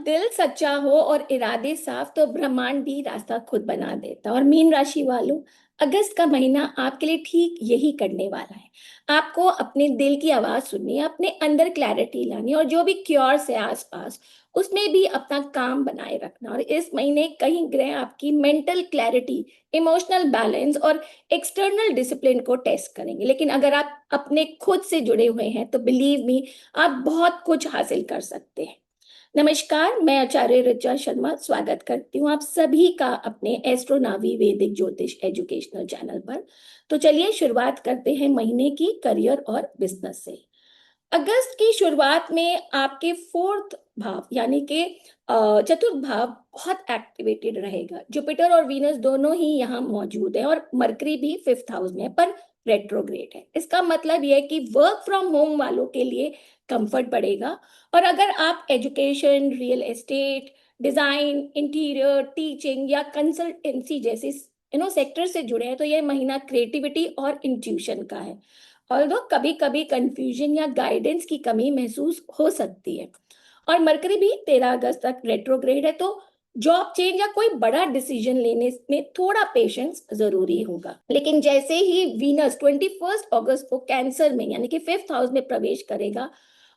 दिल सच्चा हो और इरादे साफ तो ब्रह्मांड भी रास्ता खुद बना देता। और मीन राशि वालों, अगस्त का महीना आपके लिए ठीक यही करने वाला है। आपको अपने दिल की आवाज सुननी है, अपने अंदर क्लैरिटी लानी है और जो भी क्योर्स है आसपास उसमें भी अपना काम बनाए रखना। और इस महीने कहीं ग्रह आपकी मेंटल क्लैरिटी, इमोशनल बैलेंस और एक्सटर्नल डिसिप्लिन को टेस्ट करेंगे। लेकिन अगर आप अपने खुद से जुड़े हुए हैं तो बिलीव मी, आप बहुत कुछ हासिल कर सकते हैं। नमस्कार, मैं आचार्य ऋचा शर्मा स्वागत करती हूँ आप सभी का अपने एस्ट्रोनावी वैदिक ज्योतिष एजुकेशनल चैनल पर। तो चलिए शुरुआत करते हैं महीने की करियर और बिजनेस से। अगस्त की शुरुआत में आपके फोर्थ भाव यानी कि चतुर्थ भाव बहुत एक्टिवेटेड रहेगा। जुपिटर और वीनस दोनों ही यहाँ मौजूद है और मरकरी भी फिफ्थ हाउस में है, पर रेट्रोग्रेड है। इसका मतलब यह है कि वर्क फ्रॉम होम वालों के लिए कंफर्ट बढ़ेगा। और अगर आप education, real estate, design, interior, teaching या कंसल्टेंसी जैसे सेक्टर से जुड़े हैं तो यह महीना क्रिएटिविटी और इंट्यूशन का है। ऑल्दो कभी कभी कंफ्यूजन या गाइडेंस की कमी महसूस हो सकती है। और मरकरी भी 13 अगस्त तक रेट्रोग्रेड है, तो जॉब चेंज या कोई बड़ा डिसीजन लेने में थोड़ा पेशेंस जरूरी होगा। लेकिन जैसे ही वीनस 21 अगस्त को कैंसर में यानी कि फिफ्थ हाउस में प्रवेश करेगा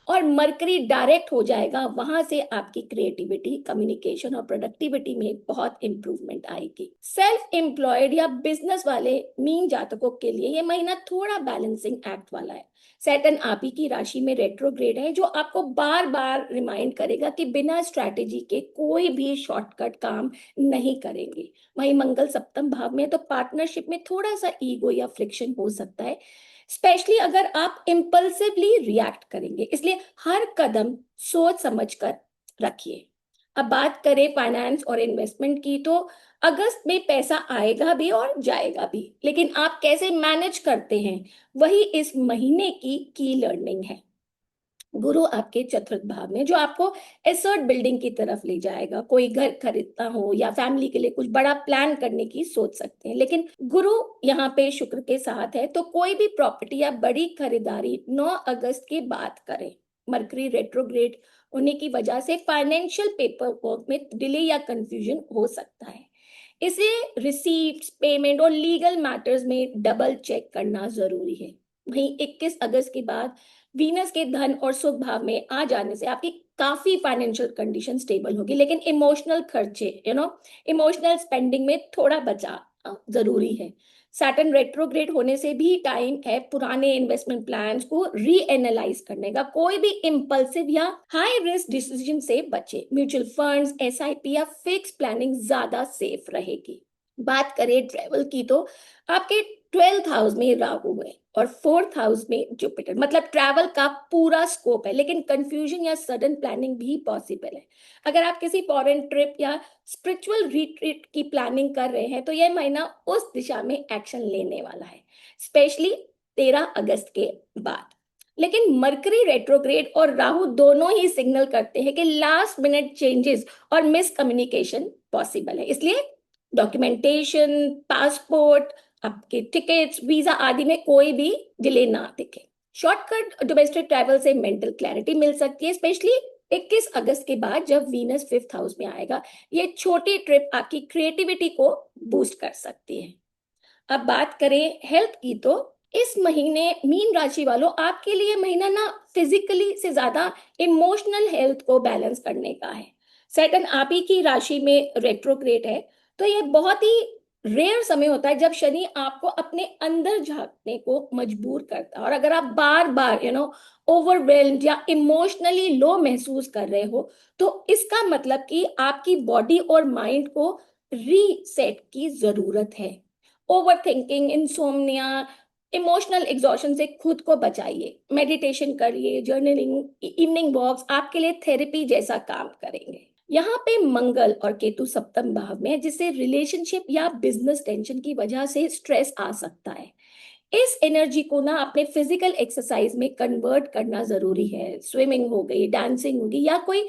और मरकरी डायरेक्ट हो जाएगा, वहां से आपकी क्रिएटिविटी, कम्युनिकेशन और प्रोडक्टिविटी में बहुत इंप्रूवमेंट आएगी। सेल्फ एम्प्लॉयड या बिजनेस वाले मीन जातकों के लिए ये महीना थोड़ा बैलेंसिंग एक्ट वाला है। सैटर्न आप ही की राशि में रेट्रोग्रेड है, जो आपको बार बार रिमाइंड करेगा कि बिना स्ट्रैटेजी के कोई भी शॉर्टकट काम नहीं करेंगे। वहीं मंगल सप्तम भाव में, तो पार्टनरशिप में थोड़ा सा ईगो या फ्रिक्शन हो सकता है, स्पेशली अगर आप इम्पल्सिवली रिएक्ट करेंगे। इसलिए हर कदम सोच समझकर रखिए। अब बात करें फाइनेंस और इन्वेस्टमेंट की, तो अगस्त में पैसा आएगा भी और जाएगा भी, लेकिन आप कैसे मैनेज करते हैं वही इस महीने की लर्निंग है। गुरु आपके चतुर्थ भाव में, जो आपको एसेट बिल्डिंग की तरफ ले जाएगा। कोई घर खरीदना हो या फैमिली के लिए कुछ बड़ा प्लान करने की सोच सकते हैं। लेकिन गुरु यहाँ पे शुक्र के साथ है, तो कोई भी प्रॉपर्टी या बड़ी खरीदारी 9 अगस्त के बाद करें। मरकरी रेट्रोग्रेड होने की वजह से फाइनेंशियल पेपर वर्क में डिले या कंफ्यूजन हो सकता है। इसे रिसीप्ट, पेमेंट और लीगल मैटर्स में डबल चेक करना जरूरी है। वहीं 21 अगस्त के बाद वीनस के धन और सुख भाव में आ जाने से आपकी काफी फाइनेंशियल कंडीशन स्टेबल होगी, लेकिन इमोशनल खर्चे, इमोशनल स्पेंडिंग में थोड़ा बचा जरूरी है। सैटर्न रेट्रोग्रेड होने से भी टाइम है पुराने इन्वेस्टमेंट प्लान्स को रीएनालाइज करने का। कोई भी इम्पल्सिव या हाई रिस्क डिसीजन से बचे। म्यूचुअल फंड्स, एसआईपी या फिक्स प्लानिंग ज्यादा सेफ रहेगी। बात करें ट्रेवल की, तो आपके 12th हाउस में राहु है और 4th हाउस में जुपिटर, मतलब ट्रैवल का पूरा स्कोप है, लेकिन कंफ्यूजन या सडन प्लानिंग भी पॉसिबल है। अगर आप किसी फॉरेन ट्रिप या स्पिरिचुअल रिट्रीट की प्लानिंग कर रहे हैं तो यह महीना उस दिशा में एक्शन लेने वाला है, स्पेशली 13 अगस्त के बाद। लेकिन मरकरी रेट्रोग्रेड और राहु दोनों ही सिग्नल करते हैं कि लास्ट मिनट चेंजेस और मिसकम्युनिकेशन पॉसिबल है। इसलिए डॉक्यूमेंटेशन, पासपोर्ट, आपके टिकट्स, वीजा आदि में कोई भी डिले ना दिखे। शॉर्टकट डोमेस्टिक ट्रैवल से मेंटल क्लैरिटी मिल सकती है, स्पेशली 21 अगस्त के बाद जब वीनस फिफ्थ हाउस में आएगा। ये छोटी ट्रिप आपकी क्रिएटिविटी को बूस्ट कर सकती है। अब बात करें हेल्थ की, तो इस महीने मीन राशि वालों, आपके लिए महीना ना फिजिकली से ज्यादा इमोशनल हेल्थ को बैलेंस करने का है। सैटर्न आप ही की राशि में रेट्रोग्रेड है, तो ये बहुत ही रेयर समय होता है जब शनि आपको अपने अंदर झांकने को मजबूर करता है। और अगर आप बार बार ओवरवेल्म्ड या इमोशनली लो महसूस कर रहे हो, तो इसका मतलब कि आपकी बॉडी और माइंड को रीसेट की जरूरत है। Over thinking, insomnia, emotional exhaustion से खुद को बचाइए। मेडिटेशन करिए, जर्नलिंग, इवनिंग वॉक्स आपके लिए थेरेपी जैसा काम करेंगे। यहाँ पे मंगल और केतु सप्तम भाव में है, जिससे रिलेशनशिप या बिजनेस टेंशन की वजह से स्ट्रेस आ सकता है। इस एनर्जी को ना अपने फिजिकल एक्सरसाइज में कन्वर्ट करना जरूरी है। स्विमिंग हो गई, डांसिंग होगी या कोई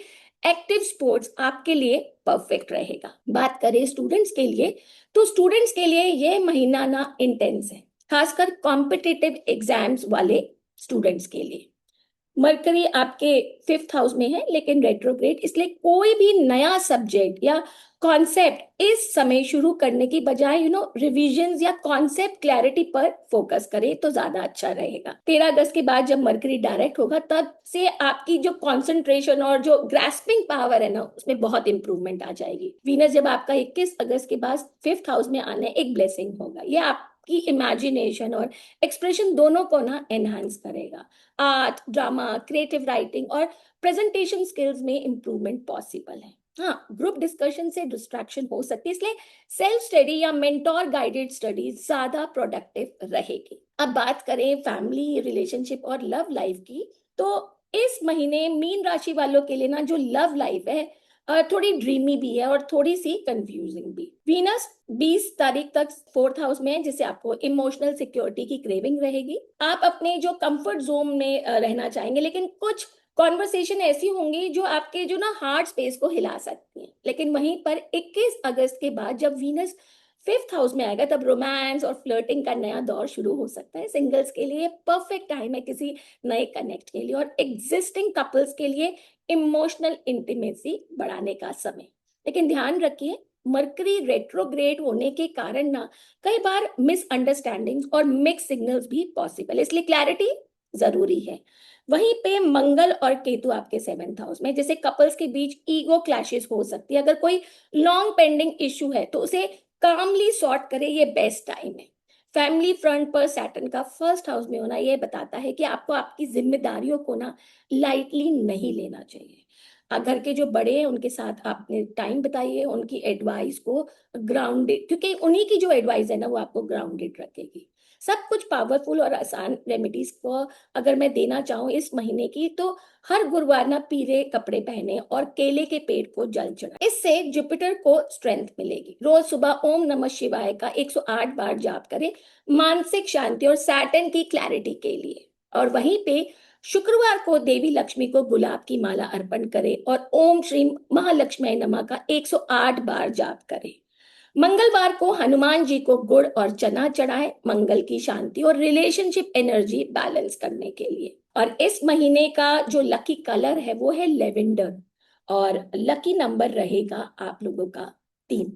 एक्टिव स्पोर्ट्स आपके लिए परफेक्ट रहेगा। बात करें स्टूडेंट्स के लिए, तो स्टूडेंट्स के लिए ये महीना ना इंटेंस है, खासकर कॉम्पिटिटिव एग्जाम्स वाले स्टूडेंट्स के लिए। मरकरी आपके 5th हाउस में है लेकिन रेट्रोग्रेड, इसलिए कोई भी नया सब्जेक्ट या कॉन्सेप्ट इस समय शुरू करने की बजाय रिविजन्स या कॉन्सेप्ट क्लैरिटी पर फोकस करें तो ज्यादा अच्छा रहेगा। 13 अगस्त के बाद जब मरकरी डायरेक्ट होगा तब से आपकी जो कंसंट्रेशन और जो ग्रास्पिंग पावर है ना उसमें बहुत इंप्रूवमेंट आ जाएगी। वीनस जब आपका 21 अगस्त के बाद 5th हाउस में आने एक ब्लेसिंग होगा, ये आपकी इमेजिनेशन और एक्सप्रेशन दोनों को ना एनहांस करेगा। आर्ट, ड्रामा, क्रिएटिव राइटिंग और प्रेजेंटेशन स्किल्स में इंप्रूवमेंट पॉसिबल है। हाँ, ग्रुप डिस्कशन से डिस्ट्रैक्शन हो सकती है, इसलिए सेल्फ स्टडी या मेंटोर गाइडेड स्टडी ज्यादा प्रोडक्टिव रहेगी। अब बात करें फैमिली, रिलेशनशिप और लव लाइफ की, तो इस महीने मीन राशि वालों के लिए ना जो लव लाइफ है थोड़ी ड्रीमी भी है और थोड़ी सी कंफ्यूजिंग भी। वीनस 20 तारीख तक 4th हाउस में है, जिससे आपको इमोशनल सिक्योरिटी की क्रेविंग रहेगी। आप अपने जो कंफर्ट जोन में रहना चाहेंगे, लेकिन कुछ कॉन्वर्सेशन ऐसी होंगी जो आपके जो ना हार्ट स्पेस को हिला सकती हैं। लेकिन वहीं पर 21 अगस्त के बाद जब वीनस 5th हाउस में आएगा तब रोमांस और फ्लर्टिंग का नया दौर शुरू हो सकता है। सिंगल्स के लिए परफेक्ट टाइम है किसी नए कनेक्ट के लिए, और एग्जिस्टिंग कपल्स के लिए इमोशनल इंटीमेसी बढ़ाने का समय। लेकिन ध्यान रखिए, मरकरी रेट्रोग्रेड होने के कारण ना कई बार मिसअंडरस्टैंडिंग्स और मिक्स सिग्नल्स भी पॉसिबल है, इसलिए क्लैरिटी जरूरी है। वहीं पे मंगल और केतु आपके 7th हाउस में, जैसे कपल्स के बीच ईगो क्लैशेस हो सकती है। अगर कोई लॉन्ग पेंडिंग इश्यू है तो उसे कामली सॉर्ट करे, ये बेस्ट टाइम है। फैमिली फ्रंट पर सैटर्न का 1st हाउस में होना ये बताता है कि आपको आपकी जिम्मेदारियों को ना लाइटली नहीं लेना चाहिए। घर के जो बड़े हैं उनके साथ आपने टाइम बताइए, उनकी एडवाइस को ग्राउंडेड, क्योंकि उन्हीं की जो एडवाइस है ना वो आपको ग्राउंडेड रखेगी। सब कुछ पावरफुल और आसान रेमेडीज को अगर मैं देना चाहूँ इस महीने की, तो हर गुरुवार ना पीले कपड़े पहने और केले के पेड़ को जल चढ़ाएं, इससे जुपिटर को स्ट्रेंथ मिलेगी। रोज सुबह ओम नमः शिवाय का 108 बार जाप करें मानसिक शांति और सैटर्न की क्लैरिटी के लिए। और वहीं पे शुक्रवार को देवी लक्ष्मी को गुलाब की माला अर्पण करें और ओम श्री महालक्ष्मी नमः का 108 बार जाप करें। मंगलवार को हनुमान जी को गुड़ और चना चढ़ाएं मंगल की शांति और रिलेशनशिप एनर्जी बैलेंस करने के लिए। और इस महीने का जो लकी कलर है वो है लेवेंडर, और लकी नंबर रहेगा आप लोगों का 3।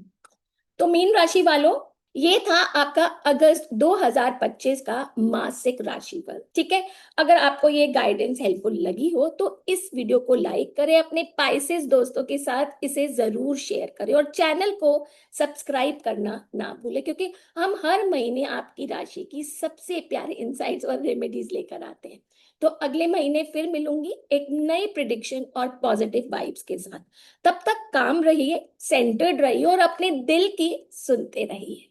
तो मीन राशि वालों, ये था आपका अगस्त 2025 का मासिक राशिफल। ठीक है, अगर आपको ये गाइडेंस हेल्पफुल लगी हो तो इस वीडियो को लाइक करें, अपने पाइसेस दोस्तों के साथ इसे जरूर शेयर करें और चैनल को सब्सक्राइब करना ना भूलें, क्योंकि हम हर महीने आपकी राशि की सबसे प्यारे इंसाइट्स और रेमेडीज लेकर आते हैं। तो अगले महीने फिर मिलूंगी एक नई प्रिडिक्शन और पॉजिटिव वाइब्स के साथ। तब तक काम रहिए, सेंटर्ड रहिए और अपने दिल की सुनते रहिए।